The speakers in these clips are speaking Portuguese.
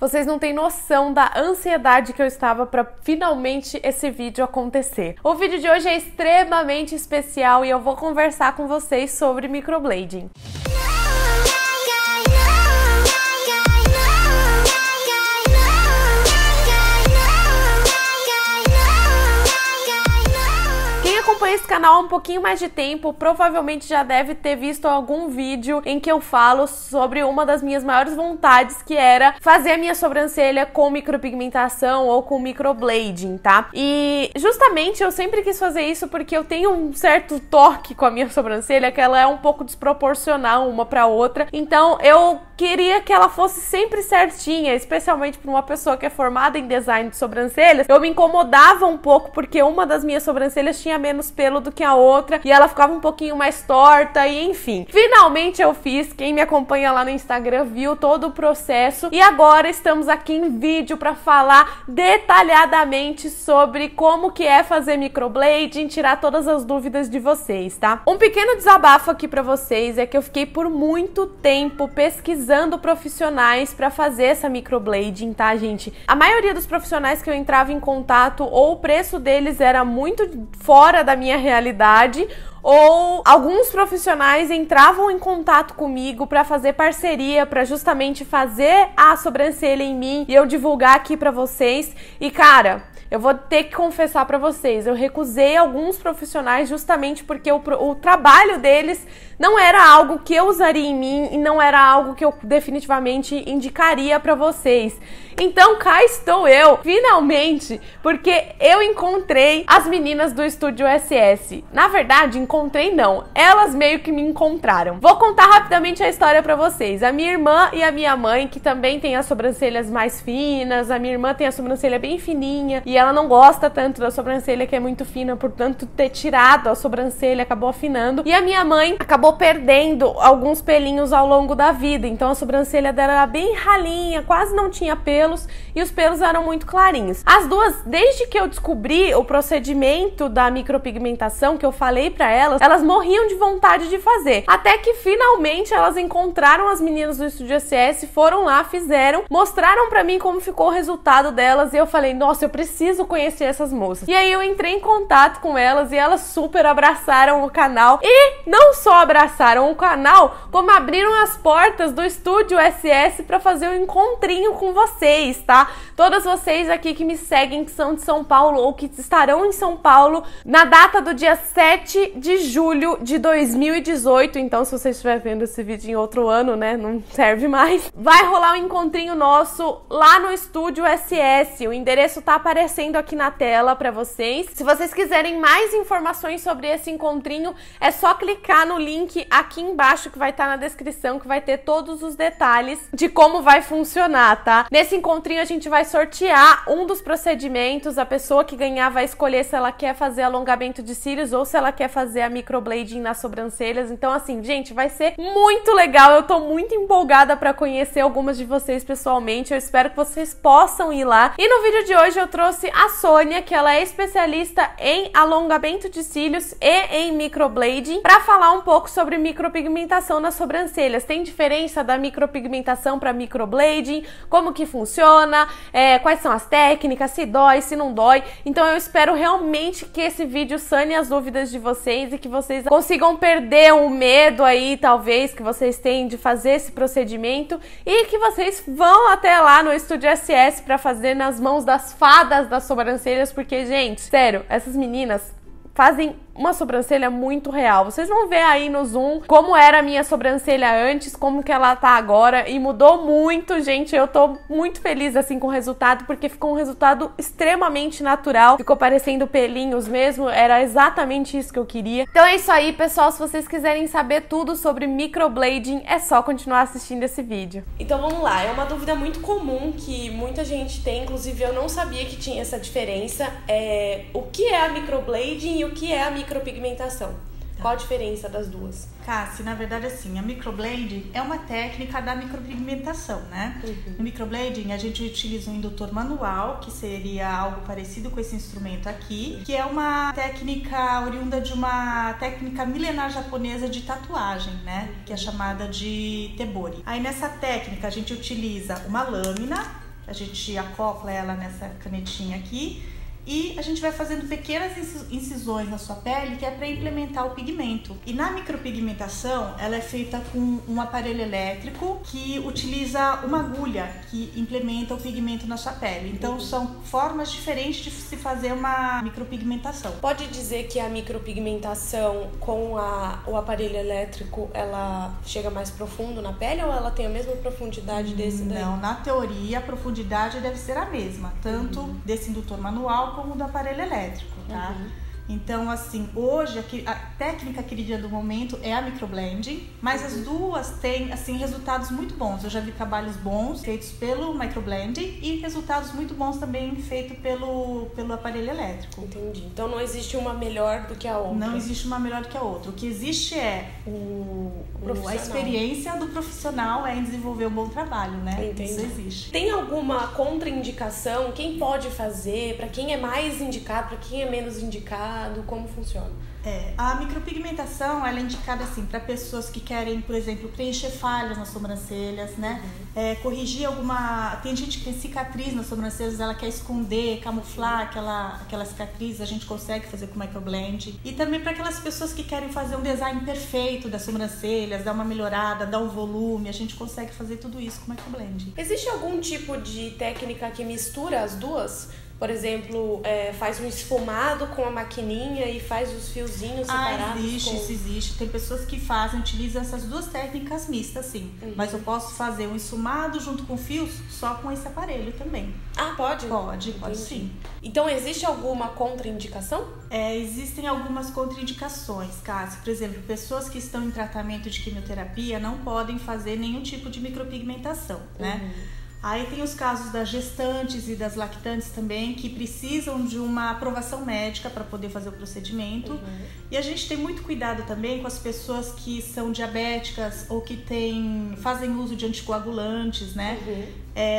Vocês não têm noção da ansiedade que eu estava para finalmente esse vídeo acontecer. O vídeo de hoje é extremamente especial e eu vou conversar com vocês sobre microblading. Esse canal há um pouquinho mais de tempo, provavelmente já deve ter visto algum vídeo em que eu falo sobre uma das minhas maiores vontades, que era fazer a minha sobrancelha com micropigmentação ou com microblading, tá? E justamente eu sempre quis fazer isso porque eu tenho um certo toque com a minha sobrancelha, que ela é um pouco desproporcional uma pra outra, então eu queria que ela fosse sempre certinha, especialmente para uma pessoa que é formada em design de sobrancelhas. Eu me incomodava um pouco porque uma das minhas sobrancelhas tinha menos pelo do que a outra e ela ficava um pouquinho mais torta e enfim. Finalmente eu fiz, quem me acompanha lá no Instagram viu todo o processo e agora estamos aqui em vídeo para falar detalhadamente sobre como que é fazer microblading, tirar todas as dúvidas de vocês, tá? Um pequeno desabafo aqui para vocês é que eu fiquei por muito tempo pesquisando profissionais para fazer essa microblading, tá, gente? A maioria dos profissionais que eu entrava em contato, ou o preço deles era muito fora da minha realidade, ou alguns profissionais entravam em contato comigo para fazer parceria, para justamente fazer a sobrancelha em mim e eu divulgar aqui para vocês. E cara, eu vou ter que confessar para vocês, eu recusei alguns profissionais justamente porque o trabalho deles não era algo que eu usaria em mim e não era algo que eu definitivamente indicaria para vocês. Então cá estou eu, finalmente, porque eu encontrei as meninas do Estúdio SS. Na verdade, encontrei não, elas meio que me encontraram. Vou contar rapidamente a história pra vocês. A minha irmã e a minha mãe, que também tem as sobrancelhas mais finas, a minha irmã tem a sobrancelha bem fininha e ela não gosta tanto da sobrancelha que é muito fina, portanto ter tirado a sobrancelha acabou afinando. E a minha mãe acabou perdendo alguns pelinhos ao longo da vida, então a sobrancelha dela era bem ralinha, quase não tinha pelos e os pelos eram muito clarinhos. As duas, desde que eu descobri o procedimento da micropigmentação, que eu falei pra elas morriam de vontade de fazer. Até que finalmente elas encontraram as meninas do Estúdio SS, foram lá, fizeram, mostraram pra mim como ficou o resultado delas e eu falei, nossa, eu preciso conhecer essas moças. E aí eu entrei em contato com elas e elas super abraçaram o canal e não só abraçaram o canal, como abriram as portas do Estúdio SS pra fazer um encontrinho com vocês, tá? Todas vocês aqui que me seguem, que são de São Paulo ou que estarão em São Paulo na data do dia 7 de julho de 2018, então se você estiver vendo esse vídeo em outro ano, né, não serve mais, vai rolar um encontrinho nosso lá no Estúdio SS, o endereço tá aparecendo aqui na tela pra vocês. Se vocês quiserem mais informações sobre esse encontrinho, é só clicar no link aqui embaixo que vai estar na descrição, que vai ter todos os detalhes de como vai funcionar, tá? Nesse encontrinho a gente vai sortear um dos procedimentos, a pessoa que ganhar vai escolher se ela quer fazer alongamento de cílios ou se ela quer fazer a microblading nas sobrancelhas. Então assim, gente, vai ser muito legal, eu tô muito empolgada pra conhecer algumas de vocês pessoalmente, eu espero que vocês possam ir lá. E no vídeo de hoje eu trouxe a Sônia, que ela é especialista em alongamento de cílios e em microblading, pra falar um pouco sobre micropigmentação nas sobrancelhas. Tem diferença da micropigmentação para microblading, como que funciona, quais são as técnicas, se dói, se não dói. Então eu espero realmente que esse vídeo sane as dúvidas de vocês e que vocês consigam perder o medo aí, talvez, que vocês têm de fazer esse procedimento e que vocês vão até lá no Estúdio SS para fazer nas mãos das fadas das sobrancelhas, porque, gente, sério, essas meninas fazem uma sobrancelha muito real. Vocês vão ver aí no zoom como era a minha sobrancelha antes, como que ela tá agora, e mudou muito, gente. Eu tô muito feliz assim com o resultado, porque ficou um resultado extremamente natural, ficou parecendo pelinhos mesmo, era exatamente isso que eu queria. Então é isso aí, pessoal, se vocês quiserem saber tudo sobre microblading, é só continuar assistindo esse vídeo. Então vamos lá, é uma dúvida muito comum que muita gente tem, inclusive eu não sabia que tinha essa diferença, o que é a microblading e o que é a micropigmentação? Qual a diferença das duas? Cassi, na verdade, assim, a microblading é uma técnica da micropigmentação, né? No microblading, a gente utiliza um indutor manual, que seria algo parecido com esse instrumento aqui, que é uma técnica oriunda de uma técnica milenar japonesa de tatuagem, né? Que é chamada de tebori. Aí, nessa técnica, a gente utiliza uma lâmina A gente acopla ela nessa canetinha aqui e a gente vai fazendo pequenas incisões na sua pele, que é para implementar o pigmento. E na micropigmentação, ela é feita com um aparelho elétrico que utiliza uma agulha que implementa o pigmento na sua pele. Então são formas diferentes de se fazer uma micropigmentação. Pode dizer que a micropigmentação com o aparelho elétrico, ela chega mais profundo na pele ou ela tem a mesma profundidade desse daí? Não, na teoria a profundidade deve ser a mesma, tanto desse indutor manual como do aparelho elétrico, tá? Então, assim, hoje a técnica querida do momento é a microblending, mas as duas têm, assim, resultados muito bons. Eu já vi trabalhos bons feitos pelo microblending e resultados muito bons também feitos pelo aparelho elétrico. Entendi. Então não existe uma melhor do que a outra? Não existe uma melhor do que a outra. O que existe é a experiência do profissional em desenvolver um bom trabalho, né? Entendi. Isso existe. Tem alguma contraindicação? Quem pode fazer? Para quem é mais indicado? Para quem é menos indicado? Como funciona? A micropigmentação, ela é indicada assim para pessoas que querem, por exemplo, preencher falhas nas sobrancelhas, né? Corrigir alguma... Tem gente que tem cicatriz nas sobrancelhas, ela quer esconder, camuflar aquela cicatriz, a gente consegue fazer com microblend. E também para aquelas pessoas que querem fazer um design perfeito das sobrancelhas, dar uma melhorada, dar um volume, a gente consegue fazer tudo isso com microblend. Existe algum tipo de técnica que mistura as duas? Por exemplo, faz um esfumado com a maquininha e faz os fiozinhos separados? Isso existe. Tem pessoas que utilizam essas duas técnicas mistas, sim. Mas eu posso fazer um esfumado junto com fios só com esse aparelho também. Ah, pode? Pode sim. Então, existe alguma contraindicação? Existem algumas contraindicações, Cássia. Por exemplo, pessoas que estão em tratamento de quimioterapia não podem fazer nenhum tipo de micropigmentação, né? Aí tem os casos das gestantes e das lactantes também, que precisam de uma aprovação médica para poder fazer o procedimento. E a gente tem muito cuidado também com as pessoas que são diabéticas ou que fazem uso de anticoagulantes, né?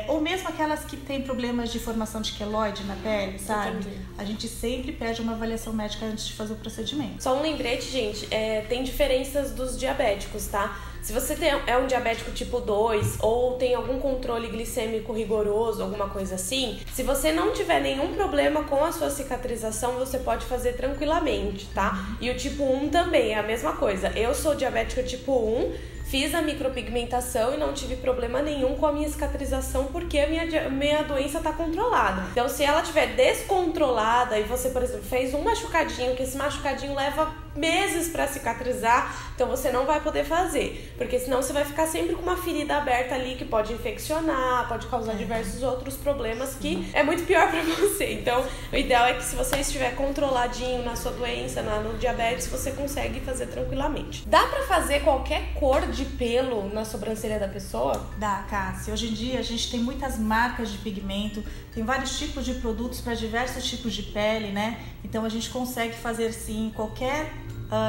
Ou mesmo aquelas que têm problemas de formação de queloide na pele, sabe? Entendi. A gente sempre pede uma avaliação médica antes de fazer o procedimento. Só um lembrete, gente, tem diferenças dos diabéticos, tá? Se você é um diabético tipo 2 ou tem algum controle glicêmico rigoroso, alguma coisa assim, se você não tiver nenhum problema com a sua cicatrização, você pode fazer tranquilamente, tá? E o tipo 1 também é a mesma coisa. Eu sou diabética tipo 1, fiz a micropigmentação e não tive problema nenhum com a minha cicatrização porque a minha doença tá controlada. Então, se ela estiver descontrolada e você, por exemplo, fez um machucadinho, que esse machucadinho leva meses para cicatrizar, então você não vai poder fazer, porque senão você vai ficar sempre com uma ferida aberta ali que pode infeccionar, pode causar diversos outros problemas que é muito pior para você. Então, o ideal é que se você estiver controladinho na sua doença, no diabetes, você consegue fazer tranquilamente. Dá para fazer qualquer cor de pelo na sobrancelha da pessoa? Dá, Cássia. Hoje em dia a gente tem muitas marcas de pigmento, tem vários tipos de produtos para diversos tipos de pele, né? Então a gente consegue fazer sim qualquer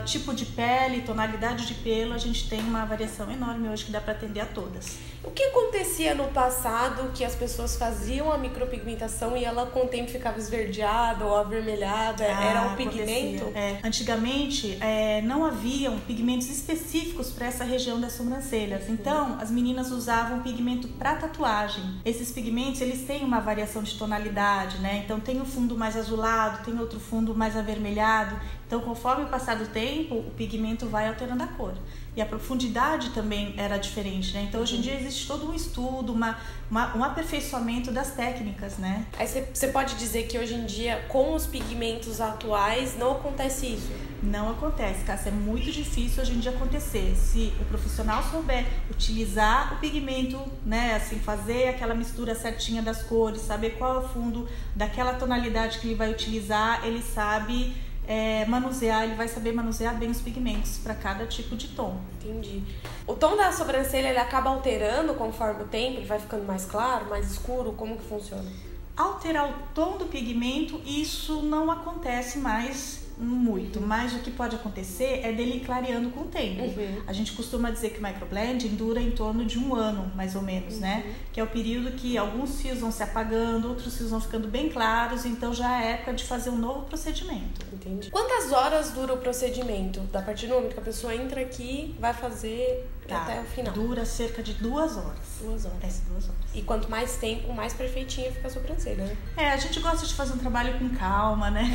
tipo de pele, tonalidade de pelo, a gente tem uma variação enorme hoje que dá para atender a todas. O que acontecia no passado que as pessoas faziam a micropigmentação e ela com o tempo ficava esverdeada ou avermelhada? Era um pigmento? Antigamente não haviam pigmentos específicos para essa região das sobrancelhas. Então as meninas usavam pigmento para tatuagem. Esses pigmentos eles têm uma variação de tonalidade, né? Então tem um fundo mais azulado, tem outro fundo mais avermelhado. Então, conforme o passar do tempo, o pigmento vai alterando a cor. E a profundidade também era diferente, né? Então, hoje em dia existe todo um estudo, um aperfeiçoamento das técnicas, né? Aí você pode dizer que hoje em dia, com os pigmentos atuais, não acontece isso? Não acontece, Cássia. É muito difícil hoje em dia acontecer. Se o profissional souber utilizar o pigmento, né? Assim, fazer aquela mistura certinha das cores, saber qual é o fundo daquela tonalidade que ele vai utilizar, ele sabe... ele vai saber manusear bem os pigmentos para cada tipo de tom. Entendi. O tom da sobrancelha ele acaba alterando conforme o tempo? Ele vai ficando mais claro, mais escuro? Como que funciona? Alterar o tom do pigmento, isso não acontece mais muito, mas o que pode acontecer é dele ir clareando com o tempo. A gente costuma dizer que o microblending dura em torno de 1 ano, mais ou menos, né? Que é o período que alguns fios vão se apagando, outros fios vão ficando bem claros, então já é época de fazer um novo procedimento. Entendi. Quantas horas dura o procedimento? A partir do momento que a pessoa entra aqui, vai fazer até o final. Dura cerca de 2 horas. 2 horas. 2 horas. E quanto mais tempo, mais perfeitinha fica a sobrancelha, né? A gente gosta de fazer um trabalho com calma, né?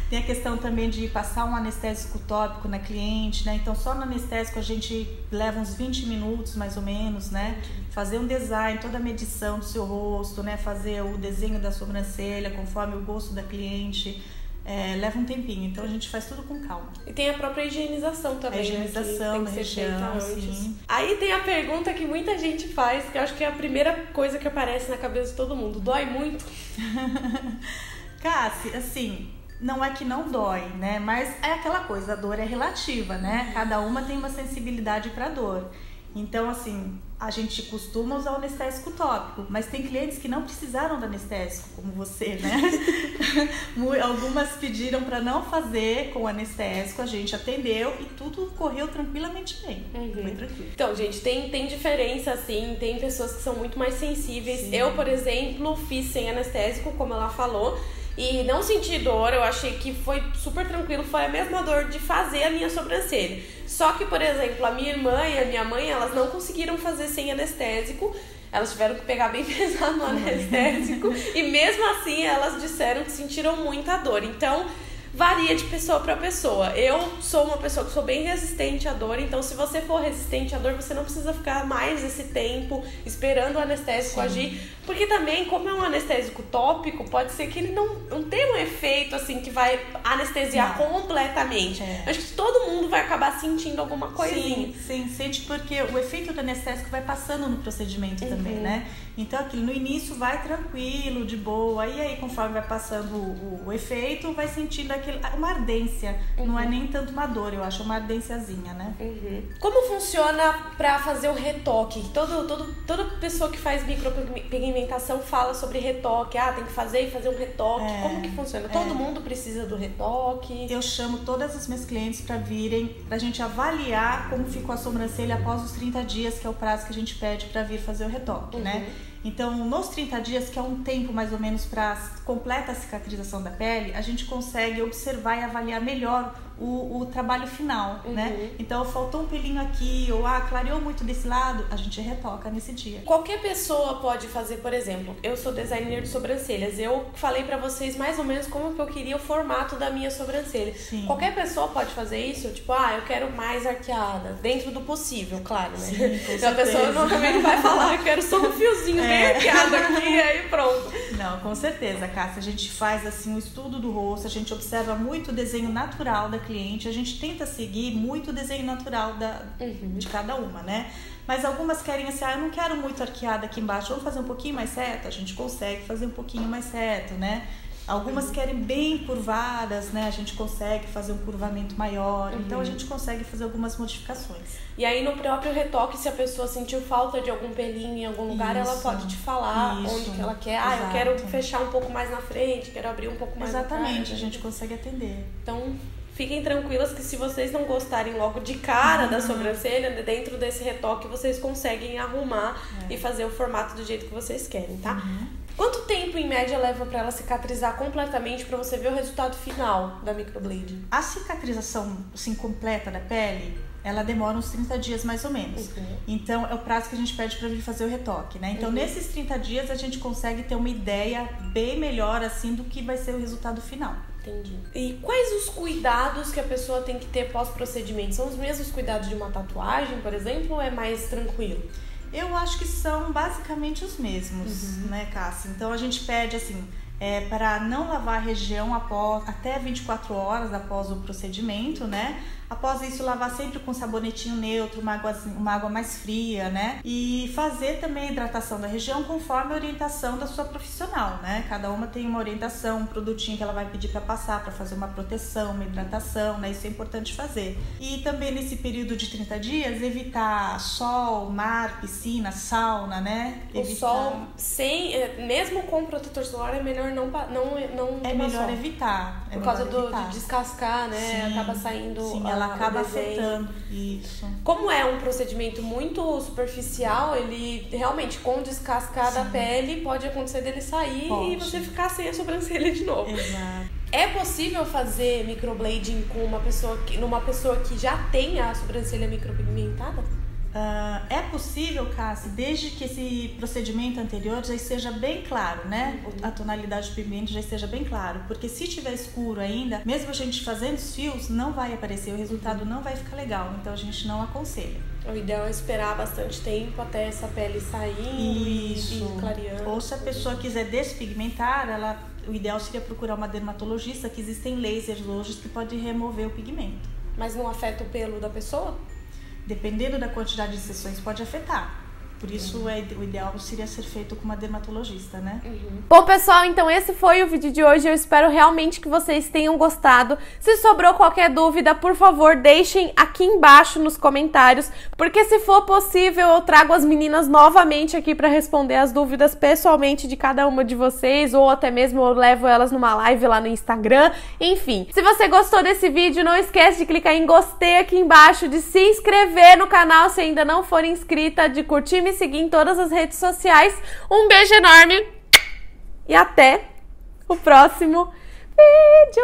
Tem a questão também de passar um anestésico tópico na cliente, né? Então, só no anestésico a gente leva uns 20 minutos, mais ou menos, né? Fazer um design, toda a medição do seu rosto, né? Fazer o desenho da sobrancelha conforme o gosto da cliente. Leva um tempinho, então a gente faz tudo com calma. E tem a própria higienização também. A higienização da região, sim. Aí tem a pergunta que muita gente faz, que eu acho que é a primeira coisa que aparece na cabeça de todo mundo. Dói muito? Cássia, assim, não é que não dói, né? Mas é aquela coisa, a dor é relativa, né? Cada uma tem uma sensibilidade para dor. Então, assim, a gente costuma usar o anestésico tópico, mas tem clientes que não precisaram do anestésico, como você, né? Algumas pediram para não fazer com anestésico, a gente atendeu e tudo correu tranquilamente bem. Foi tranquilo. Então, gente, tem diferença, assim, tem pessoas que são muito mais sensíveis. Sim. Eu, por exemplo, fiz sem anestésico, como ela falou, e não senti dor, eu achei que foi super tranquilo, foi a mesma dor de fazer a minha sobrancelha. Só que, por exemplo, a minha irmã e a minha mãe, elas não conseguiram fazer sem anestésico, elas tiveram que pegar bem pesado no anestésico, e mesmo assim elas disseram que sentiram muita dor. Então, varia de pessoa para pessoa. Eu sou uma pessoa que sou bem resistente à dor, então se você for resistente à dor, você não precisa ficar mais esse tempo esperando o anestésico agir, porque também, como é um anestésico tópico, pode ser que ele não tenha um efeito assim que vai anestesiar completamente. Acho que todo mundo vai acabar sentindo alguma coisinha. Sim, sente, porque o efeito do anestésico vai passando no procedimento também, né? Então aquilo no início vai tranquilo, de boa, e aí conforme vai passando o efeito, vai sentindo uma ardência, não é nem tanto uma dor, eu acho uma ardênciazinha, né? Como funciona pra fazer o retoque? Toda pessoa que faz micropigmentação fala sobre retoque, tem que fazer um retoque. Como que funciona? Todo mundo precisa do retoque? Eu chamo todas as minhas clientes pra virem, pra gente avaliar como ficou a sobrancelha após os 30 dias, que é o prazo que a gente pede pra vir fazer o retoque, né? Então, nos 30 dias, que é um tempo mais ou menos para completa a cicatrização da pele, a gente consegue observar e avaliar melhor o trabalho final, né? Então, faltou um pelinho aqui, ou clareou muito desse lado, a gente retoca nesse dia. Qualquer pessoa pode fazer, por exemplo, eu sou designer de sobrancelhas, eu falei pra vocês mais ou menos como que eu queria o formato da minha sobrancelha. Sim. Qualquer pessoa pode fazer isso? Tipo, eu quero mais arqueada, dentro do possível, claro, né? Sim, com então a pessoa normalmente vai falar, eu quero só um fiozinho bem arqueado aqui, e aí pronto. Não, com certeza, Cássia, a gente faz assim um estudo do rosto, a gente observa muito o desenho natural da cliente, a gente tenta seguir muito o desenho natural de cada uma, né? Mas algumas querem assim, eu não quero muito arqueada aqui embaixo, vamos fazer um pouquinho mais reto? A gente consegue fazer um pouquinho mais reto, né? Algumas querem bem curvadas, né? A gente consegue fazer um curvamento maior, então a gente consegue fazer algumas modificações. E aí no próprio retoque, se a pessoa sentiu falta de algum pelinho em algum lugar, ela pode te falar onde que ela quer. Eu quero fechar um pouco mais na frente, quero abrir um pouco mais na cara. Exatamente, a gente consegue atender. Então, fiquem tranquilas que se vocês não gostarem logo de cara da sobrancelha, dentro desse retoque vocês conseguem arrumar e fazer o formato do jeito que vocês querem, tá? Quanto tempo, em média, leva pra ela cicatrizar completamente pra você ver o resultado final da microblade? A cicatrização, assim, completa da pele, ela demora uns 30 dias mais ou menos. Então, é o prazo que a gente pede pra vir fazer o retoque, né? Então, nesses 30 dias, a gente consegue ter uma ideia bem melhor, assim, do que vai ser o resultado final. Entendi. E quais os cuidados que a pessoa tem que ter pós-procedimento? São os mesmos cuidados de uma tatuagem, por exemplo, ou é mais tranquilo? Eu acho que são basicamente os mesmos, né, Cássia? Então a gente pede assim, para não lavar a região até 24 horas após o procedimento, né? Após isso, lavar sempre com sabonetinho neutro, uma água mais fria, né? E fazer também a hidratação da região conforme a orientação da sua profissional, né? Cada uma tem uma orientação, um produtinho que ela vai pedir para passar, para fazer uma proteção, uma hidratação, né? Isso é importante fazer. E também nesse período de 30 dias, evitar sol, mar, piscina, sauna, né? O sol, mesmo com protetor solar, é melhor não é melhor evitar. Por causa de descascar, né? Sim, acaba saindo... Sim, ela acaba afetando. Isso. Como é um procedimento muito superficial, ele realmente, com descascar da pele, pode acontecer dele sair e você ficar sem a sobrancelha de novo. Exato. É possível fazer microblading com numa pessoa que já tem a sobrancelha micropigmentada? É possível, Cassi, desde que esse procedimento anterior já esteja bem claro, né? A tonalidade do pigmento já esteja bem claro, porque se tiver escuro ainda, mesmo a gente fazendo os fios, não vai aparecer, o resultado não vai ficar legal, então a gente não aconselha. O ideal é esperar bastante tempo até essa pele saindo e clareando. Ou se a pessoa quiser despigmentar, o ideal seria procurar uma dermatologista, que existem lasers hoje que podem remover o pigmento. Mas não afeta o pelo da pessoa? Dependendo da quantidade de sessões, pode afetar. Por isso, o ideal seria ser feito com uma dermatologista, né? Bom, pessoal, então esse foi o vídeo de hoje. Eu espero realmente que vocês tenham gostado. Se sobrou qualquer dúvida, por favor, deixem aqui embaixo nos comentários, porque se for possível, eu trago as meninas novamente aqui para responder as dúvidas pessoalmente de cada uma de vocês, ou até mesmo eu levo elas numa live lá no Instagram. Enfim, se você gostou desse vídeo, não esquece de clicar em gostei aqui embaixo, de se inscrever no canal se ainda não for inscrita, de curtir e me seguir em todas as redes sociais. Um beijo enorme e até o próximo vídeo!